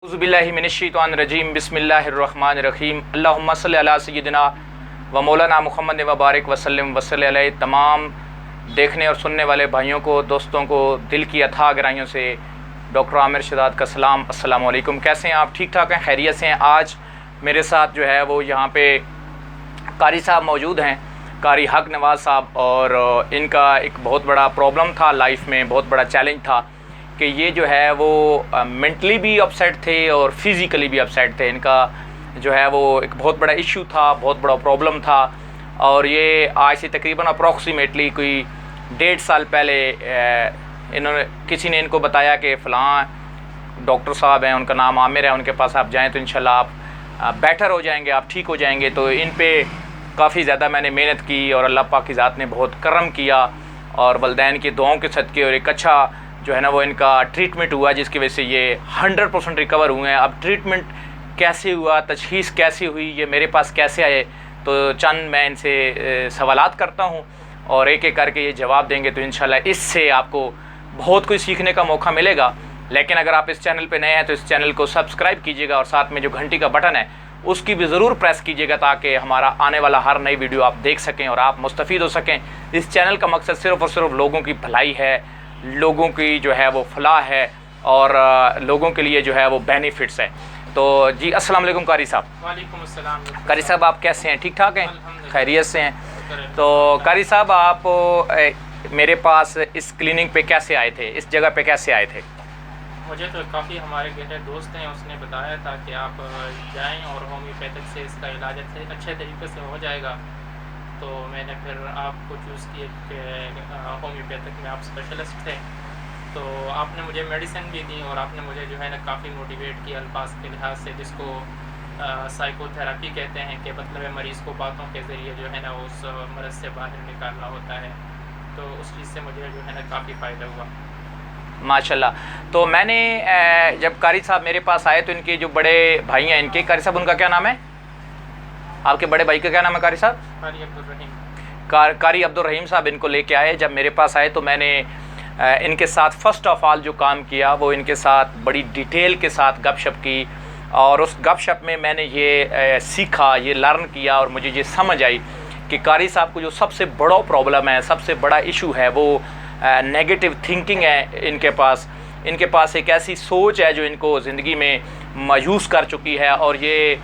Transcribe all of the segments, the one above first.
औज़ुबिल्लाहि मिनश्शैतानिर्रजीम बिस्मिल्लाहिर्रहमानिर्रहीम अल्लाहुम्मा सल्लि अला सय्यिदिना व मौलाना मुहम्मद व बारिक वसल्लम वसल्लि अलैहि। तमाम देखने और सुनने वाले भाइयों को, दोस्तों को दिल की अथाह गहराइयों से डॉक्टर आमिर शहजाद का सलाम। अस्सलाम वालेकुम। कैसे हैं आप? ठीक ठाक हैं? खैरियत से हैं? आज मेरे साथ जो है वो यहाँ पे कारी साहब मौजूद हैं, कारी हक नवाज़ साहब, और इनका एक बहुत बड़ा प्रॉब्लम था लाइफ में, बहुत बड़ा चैलेंज था कि ये जो है वो मेंटली भी अपसेट थे और फिज़िकली भी अपसेट थे। इनका जो है वो एक बहुत बड़ा इशू था, बहुत बड़ा प्रॉब्लम था, और ये आज से तकरीबन अप्रॉक्सीमेटली कोई 1.5 साल पहले इन्होंने किसी ने इनको बताया कि फ़लाँ डॉक्टर साहब हैं, उनका नाम आमिर है, उनके पास आप जाएँ तो इंशाल्लाह आप बेटर हो जाएंगे, आप ठीक हो जाएंगे। तो इन पे काफ़ी ज़्यादा मैंने मेहनत की और अल्लाह पाक की ज़ात ने बहुत करम किया और वलदैन की दुआओं के सदक़े और एक अच्छा जो है ना वो इनका ट्रीटमेंट हुआ, जिसकी वजह से ये 100% रिकवर हुए हैं। अब ट्रीटमेंट कैसे हुआ, तशख़ीस कैसे हुई, ये मेरे पास कैसे आए, तो चंद मैं इनसे सवालात करता हूँ और एक एक करके ये जवाब देंगे तो इंशाल्लाह इससे आपको बहुत कुछ सीखने का मौका मिलेगा। लेकिन अगर आप इस चैनल पे नए हैं तो इस चैनल को सब्सक्राइब कीजिएगा और साथ में जो घंटी का बटन है उसकी भी ज़रूर प्रेस कीजिएगा ताकि हमारा आने वाला हर नई वीडियो आप देख सकें और आप मुस्तफ़ीद हो सकें। इस चैनल का मकसद सिर्फ़ और सिर्फ लोगों की भलाई है, लोगों की जो है वो फलाह है और लोगों के लिए जो है वो बेनिफिट्स है। तो जी अस्सलाम वालेकुम कारी साहब। वालेकुम अस्सलाम। कारी साहब आप कैसे हैं? ठीक ठाक हैं? खैरियत से हैं? तो कारी साहब आप मेरे पास इस क्लिनिक पे कैसे आए थे, इस जगह पे कैसे आए थे? मुझे तो काफ़ी हमारे गहरे दोस्त हैं, उसने बताया था कि आप जाएं और होम्योपैथिक से इसका इलाज अच्छे तरीके से हो जाएगा। तो मैंने फिर आपको चूज़ किया कि होम्योपैथिक में आप स्पेशलिस्ट थे, तो आपने मुझे मेडिसिन भी दी और आपने मुझे जो है ना काफ़ी मोटिवेट किया अल्फाज के लिहाज से, जिसको साइकोथेरेपी कहते हैं, कि मतलब मरीज़ को बातों के ज़रिए जो है ना उस मर्ज़ से बाहर निकालना होता है। तो उस चीज़ से मुझे जो है ना काफ़ी फ़ायदा हुआ माशाल्लाह। तो मैंने जब कारी साहब मेरे पास आए तो इनके जो बड़े भाई हैं, इनके कारी साहब, उनका क्या नाम है? आपके बड़े भाई का क्या नाम है कारी साहब? कारी अब्दुल रहीम। कारी अब्दुल रहीम साहब इनको लेके आए। जब मेरे पास आए तो मैंने इनके साथ फ़र्स्ट ऑफ़ ऑल जो काम किया वो इनके साथ बड़ी डिटेल के साथ गपशप की, और उस गपशप में मैंने ये सीखा, ये लर्न किया और मुझे ये समझ आई कि कारी साहब को जो सबसे बड़ा प्रॉब्लम है, सबसे बड़ा इशू है वो नेगेटिव थिंकिंग है। इनके पास एक ऐसी सोच है जो इनको ज़िंदगी में मायूस कर चुकी है, और ये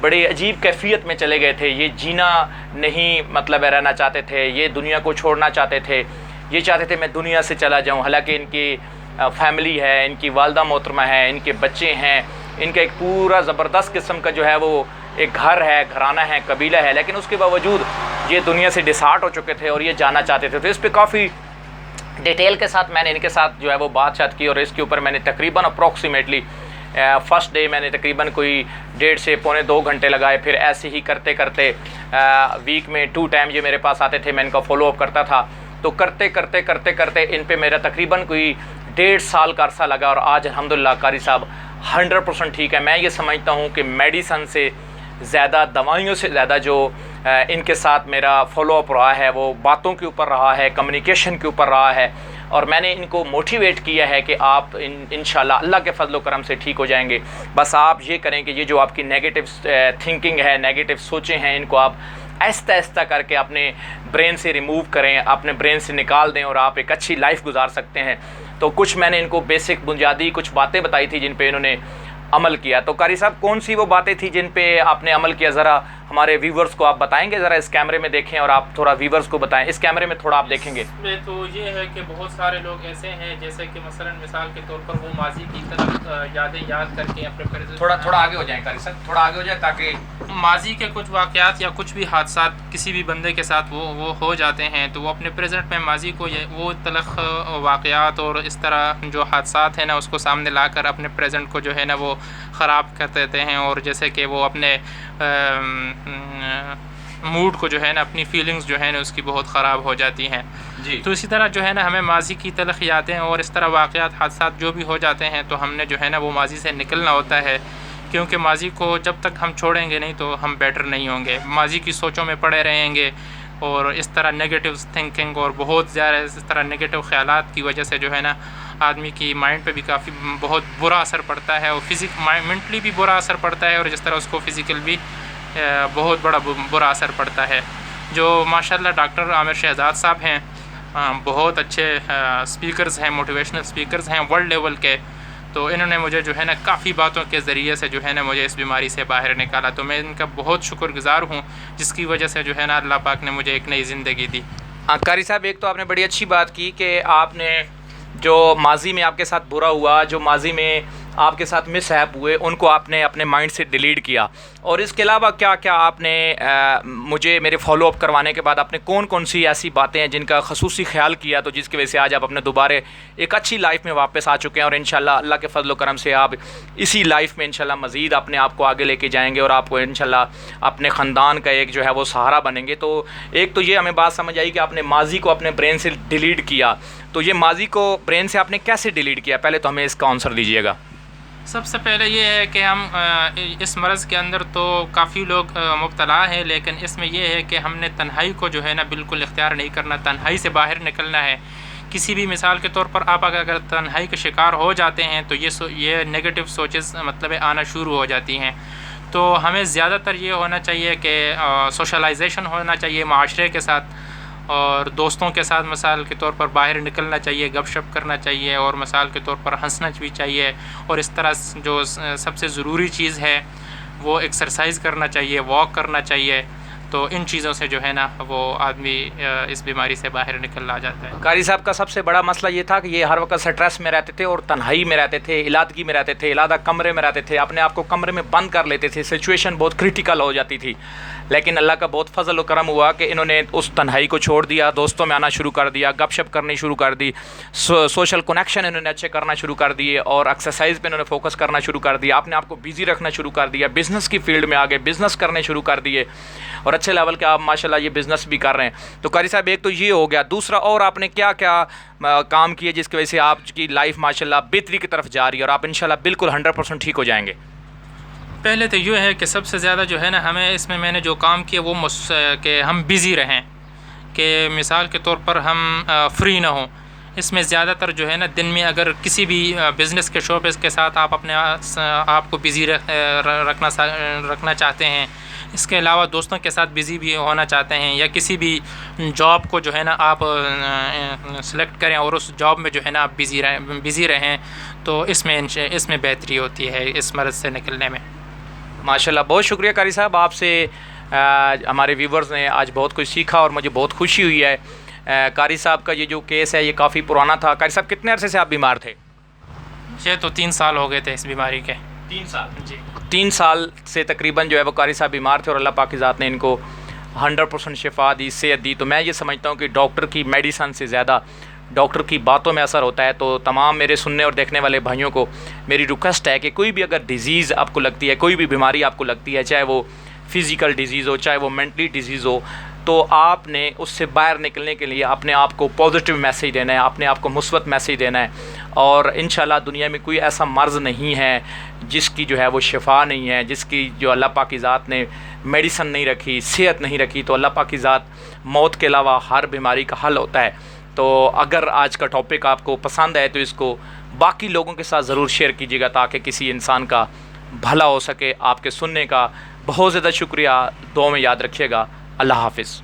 बड़े अजीब कैफियत में चले गए थे। ये जीना नहीं मतलब रहना चाहते थे, ये दुनिया को छोड़ना चाहते थे, ये चाहते थे मैं दुनिया से चला जाऊं। हालांकि इनकी फैमिली है, इनकी वालदा मोहतरमा है, इनके बच्चे हैं, इनका एक पूरा ज़बरदस्त किस्म का जो है वो एक घर है, घराना है, कबीला है, लेकिन उसके बावजूद ये दुनिया से डिसहार्ट हो चुके थे और ये जाना चाहते थे। तो इस पर काफ़ी डिटेल के साथ मैंने इनके साथ जो है वो बातचीत की और इसके ऊपर मैंने तकरीबन अप्रॉक्सीमेटली फ़र्स्ट डे मैंने तकरीबन कोई 1.5 से पौने 2 घंटे लगाए। फिर ऐसे ही करते करते वीक में 2 टाइम ये मेरे पास आते थे, मैं इनका फॉलोअप करता था। तो करते करते इन पे मेरा तकरीबन कोई 1.5 साल का अरसा लगा और आज अल्हम्दुलिल्लाह कारी साहब 100% ठीक है। मैं ये समझता हूँ कि मेडिसन से ज़्यादा, दवाइयों से ज़्यादा जो इनके साथ मेरा फॉलोअप रहा है वो बातों के ऊपर रहा है, कम्युनिकेशन के ऊपर रहा है, और मैंने इनको मोटिवेट किया है कि आप इंशाल्लाह अल्लाह के फजल करम से ठीक हो जाएंगे। बस आप ये करें कि ये जो आपकी नेगेटिव थिंकिंग है, नेगेटिव सोचें हैं, इनको आप आहिस्ता आहिस्ता करके अपने ब्रेन से रिमूव करें, अपने ब्रेन से निकाल दें और आप एक अच्छी लाइफ गुजार सकते हैं। तो कुछ मैंने इनको बेसिक बुनियादी कुछ बातें बताई थी जिन पे इन्होंने अमल किया। तो कारी साहब कौन सी वो बातें थी जिन पे आपने अमल किया, ज़रा हमारे व्यूवर्स को आप बताएंगे? ज़रा इस कैमरे में देखें और आप थोड़ा व्यूवर्स को बताएं, इस कैमरे में थोड़ा आप देखेंगे। इसमें तो ये है कि बहुत सारे लोग ऐसे हैं जैसे कि मसलन मिसाल के तौर पर वो माजी की तरफ यादें याद करके अपने थोड़ा आगे हो जाएं कारी साहब, थोड़ा आगे हो जाए ताकि माजी के कुछ वाक़यात या कुछ भी हादसात किसी भी बंदे के साथ वो हो जाते हैं, तो वो अपने प्रेजेंट में माजी को वो तलख वाक़यात और इस तरह जो हादसात हैं ना उसको सामने लाकर अपने प्रेजेंट को जो है ना वो ख़राब कर देते हैं, और जैसे कि वो अपने मूड को जो है ना, अपनी फीलिंग्स जो है ना उसकी बहुत ख़राब हो जाती हैं जी। तो इसी तरह जो है ना हमें माजी की तलख यादें और इस तरह वाक़यात, हादसात जो भी हो जाते हैं तो हमने जो है ना वो माजी से निकलना होता है, क्योंकि माजी को जब तक हम छोड़ेंगे नहीं तो हम बेटर नहीं होंगे। माजी की सोचों में पड़े रहेंगे और इस तरह नेगेटिव थिंकिंग और बहुत ज़्यादा इस तरह नेगेटिव ख़यालात की वजह से जो है ना آدمی کی مائنڈ پہ بھی کافی بہت برا اثر پڑتا ہے، اور مینٹلی بھی برا اثر پڑتا ہے، اور جس طرح اس کو فزیکل بھی بہت بڑا برا اثر پڑتا ہے. جو ماشاءاللہ ڈاکٹر عامر شہزاد صاحب ہیں، بہت اچھے اسپیکرز ہیں، موٹیویشنل اسپیکرز ہیں ورلڈ لیول کے. تو انہوں نے مجھے جو ہے نا کافی باتوں کے ذریعے سے جو ہے نا مجھے اس بیماری سے باہر نکالا. تو میں ان کا بہت شکر گزار ہوں، جس کی وجہ سے جو ہے نا اللہ پاک نے مجھے ایک نئی زندگی دی. قاری صاحب، ایک تو آپ نے بڑی اچھی بات کی کہ آپ نے جو ماضی میں آپ کے ساتھ برا ہوا، جو ماضی میں آپ کے ساتھ مس ہیپ ہوئے، ان کو آپ نے اپنے مائنڈ سے ڈیلیٹ کیا. اور اس کے علاوہ کیا کیا آپ نے مجھے میرے فالو اپ کروانے کے بعد آپ نے کون کون سی ایسی باتیں ہیں جن کا خصوصی خیال کیا، تو جس کی وجہ سے آج آپ اپنے دوبارہ ایک اچھی لائف میں واپس آ چکے ہیں، اور انشاءاللہ اللہ کے فضل و کرم سے آپ اسی لائف میں انشاءاللہ مزید اپنے آپ کو آگے لے کے جائیں گے، اور آپ کو انشاءاللہ اپنے خاندان کا ایک جو ہے وہ سہارا بنیں گے. تو ایک تو یہ ہمیں بات سمجھ آئی کہ آپ نے ماضی کو اپنے برین سے ڈیلیٹ کیا. تو یہ ماضی کو برین سے آپ نے کیسے ڈیلیٹ کیا؟ پہلے تو ہمیں اس کا آنسر دیجیے گا. سب سے پہلے یہ ہے کہ ہم اس مرض کے اندر تو کافی لوگ مبتلا ہیں، لیکن اس میں یہ ہے کہ ہم نے تنہائی کو جو ہے نا بالکل اختیار نہیں کرنا، تنہائی سے باہر نکلنا ہے. کسی بھی مثال کے طور پر آپ اگر تنہائی کا شکار ہو جاتے ہیں تو یہ نیگیٹو سوچز مطلب آنا شروع ہو جاتی ہیں. تو ہمیں زیادہ تر یہ ہونا چاہیے کہ سوشلائزیشن ہونا چاہیے معاشرے کے ساتھ، اور دوستوں کے ساتھ مثال کے طور پر باہر نکلنا چاہیے، گپ شپ کرنا چاہیے، اور مثال کے طور پر ہنسنا بھی چاہیے. اور اس طرح جو سب سے ضروری چیز ہے وہ ایکسرسائز کرنا چاہیے، واک کرنا چاہیے. تو ان چیزوں سے جو ہے نا وہ آدمی اس بیماری سے باہر نکل آ جاتا ہے. قاری صاحب کا سب سے بڑا مسئلہ یہ تھا کہ یہ ہر وقت سٹریس میں رہتے تھے، اور تنہائی میں رہتے تھے، علادگی میں رہتے تھے، علادہ کمرے میں رہتے تھے، اپنے آپ کو کمرے میں بند کر لیتے تھے. سچویشن بہت کریٹیکل ہو جاتی تھی، لیکن اللہ کا بہت فضل و کرم ہوا کہ انہوں نے اس تنہائی کو چھوڑ دیا، دوستوں میں آنا شروع کر دیا، گپ شپ کرنی شروع کر دی، سوشل کنیکشن انہوں نے اچھے کرنا شروع کر دیے، اور ایکسرسائز پہ انہوں نے فوکس کرنا شروع کر دیا، اپنے آپ کو بیزی رکھنا شروع کر دیا، بزنس کی فیلڈ میں آگے بزنس کرنے شروع کر دیے، اور اچھے لیول کے آپ ماشاءاللہ یہ بزنس بھی کر رہے ہیں. تو قاری صاحب ایک تو یہ ہو گیا. دوسرا، اور آپ نے کیا کیا کام کیے جس کی وجہ سے آپ کی لائف ماشاءاللہ بہتری کی طرف جا رہی ہے، اور آپ انشاءاللہ بالکل 100% ٹھیک ہو جائیں گے؟ پہلے تو یہ ہے کہ سب سے زیادہ جو ہے نا ہمیں اس میں نے جو کام کیا وہ کہ ہم بزی رہیں، کہ مثال کے طور پر ہم فری نہ ہوں. اس میں زیادہ تر جو ہے نا دن میں اگر کسی بھی بزنس کے شعبے کے ساتھ آپ اپنے آپ کو بزی رکھنا چاہتے ہیں، اس کے علاوہ دوستوں کے ساتھ بزی بھی ہونا چاہتے ہیں، یا کسی بھی جاب کو جو ہے نا آپ سلیکٹ کریں اور اس جاب میں جو ہے نا آپ بزی رہیں، تو اس میں بہتری ہوتی ہے اس مرض سے نکلنے میں. ماشاءاللہ بہت شکریہ قاری صاحب، آپ سے ہمارے ویورز نے آج بہت کچھ سیکھا، اور مجھے بہت خوشی ہوئی ہے. قاری صاحب کا یہ جو کیس ہے یہ کافی پرانا تھا. قاری صاحب کتنے عرصے سے آپ بیمار تھے؟ یہ تو 3 سال ہو گئے تھے اس بیماری کے. 3 سال؟ جی 3 سال سے تقریباً جو ہے وہ قاری صاحب بیمار تھے، اور اللہ پاک کی ذات نے ان کو 100% شفا دی، صحت دی. تو میں یہ سمجھتا ہوں کہ ڈاکٹر کی میڈیسن سے زیادہ ڈاکٹر کی باتوں میں اثر ہوتا ہے. تو تمام میرے سننے اور دیکھنے والے بھائیوں کو میری ریکویسٹ ہے کہ کوئی بھی اگر ڈیزیز آپ کو لگتی ہے، کوئی بھی بیماری آپ کو لگتی ہے، چاہے وہ فزیکل ڈیزیز ہو، چاہے وہ مینٹلی ڈیزیز ہو، تو آپ نے اس سے باہر نکلنے کے لیے اپنے آپ کو پازیٹیو میسیج دینا ہے، اپنے آپ کو مثبت میسیج دینا ہے. اور انشاءاللہ دنیا میں کوئی ایسا مرض نہیں ہے جس کی جو ہے وہ شفا نہیں ہے، جس کی جو اللہ پاک کی ذات نے میڈیسن نہیں رکھی، صحت نہیں رکھی. تو اللہ پاک کی ذات موت کے علاوہ ہر بیماری کا حل ہوتا ہے. تو اگر آج کا ٹاپک آپ کو پسند ہے تو اس کو باقی لوگوں کے ساتھ ضرور شیئر کیجیے گا، تاکہ کسی انسان کا بھلا ہو سکے. آپ کے سننے کا بہت زیادہ شکریہ، دعاؤں میں یاد رکھیے گا. اللہ حافظ.